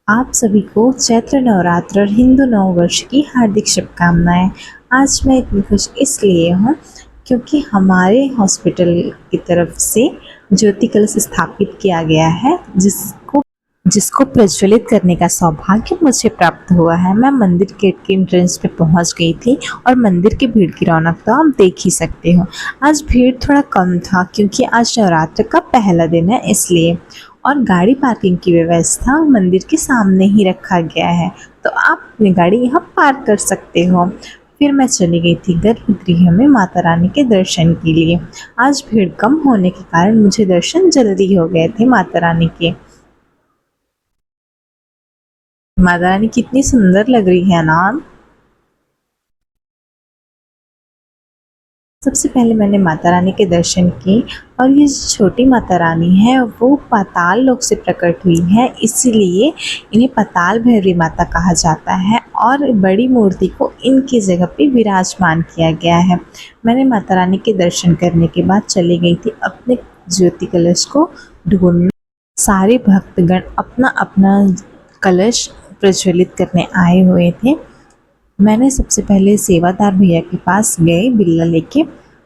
आप सभी को चैत्र नवरात्र और हिंदू नव वर्ष की हार्दिक शुभकामनाएं। आज मैं इतनी खुश इसलिए हूँ क्योंकि हमारे हॉस्पिटल की तरफ से ज्योति कलश स्थापित किया गया है, जिसको जिसको प्रज्वलित करने का सौभाग्य मुझे प्राप्त हुआ है। मैं मंदिर गेट के एंट्रेंस पे पहुंच गई थी और मंदिर की भीड़ की रौनक तो आप देख ही सकते हो। आज भीड़ थोड़ा कम था क्योंकि आज नवरात्र का पहला दिन है इसलिए, और गाड़ी पार्किंग की व्यवस्था मंदिर के सामने ही रखा गया है, तो आप अपनी गाड़ी यहाँ पार्क कर सकते हो। फिर मैं चली गई थी गर्भगृह में माता रानी के दर्शन के लिए। आज भीड़ कम होने के कारण मुझे दर्शन जल्दी हो गए थे माता रानी के। माता रानी कितनी सुंदर लग रही है ना। सबसे पहले मैंने माता रानी के दर्शन किए, और ये जो छोटी माता रानी है वो पाताल लोक से प्रकट हुई है, इसीलिए इन्हें पाताल भैरवी माता कहा जाता है और बड़ी मूर्ति को इनकी जगह पे विराजमान किया गया है। मैंने माता रानी के दर्शन करने के बाद चली गई थी अपने ज्योति कलश को ढूंढने। सारे भक्तगण अपना अपना कलश प्रज्वलित करने आए हुए थे। मैंने सबसे पहले सेवादार भैया के पास गए बिल्ला लेके,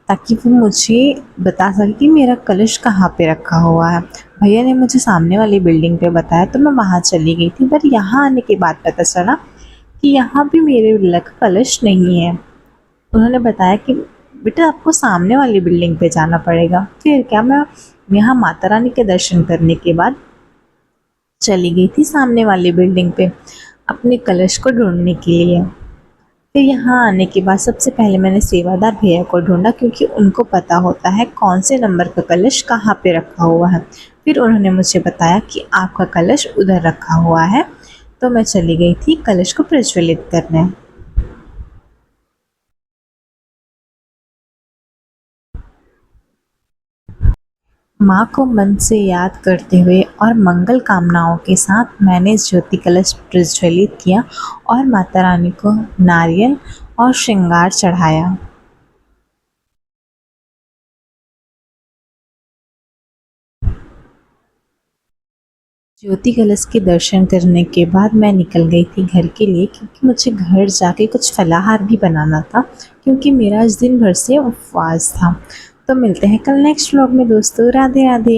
ताकि वो मुझे बता सके कि मेरा कलश कहाँ पे रखा हुआ है। भैया ने मुझे सामने वाली बिल्डिंग पे बताया, तो मैं वहाँ चली गई थी। पर यहाँ आने के बाद पता चला कि यहाँ भी मेरे बिल्ला का कलश नहीं है। उन्होंने बताया कि बेटा आपको सामने वाली बिल्डिंग पे जाना पड़ेगा। फिर क्या, मैं यहाँ माता रानी के दर्शन करने के बाद चली गई थी सामने वाली बिल्डिंग पे अपने कलश को ढूंढने के लिए। फिर यहाँ आने के बाद सबसे पहले मैंने सेवादार भैया को ढूंढा, क्योंकि उनको पता होता है कौन से नंबर का कलश कहाँ पे रखा हुआ है। फिर उन्होंने मुझे बताया कि आपका कलश उधर रखा हुआ है, तो मैं चली गई थी कलश को प्रज्वलित करने। माँ को मन से याद करते हुए और मंगल कामनाओं के साथ मैंने ज्योति कलश प्रज्वलित किया और माता रानी को नारियल और श्रृंगार चढ़ाया। ज्योति कलश के दर्शन करने के बाद मैं निकल गई थी घर के लिए, क्योंकि मुझे घर जाके कुछ फलाहार भी बनाना था, क्योंकि मेरा आज दिन भर से उपवास था। तो मिलते हैं कल नेक्स्ट व्लॉग में दोस्तों। राधे राधे।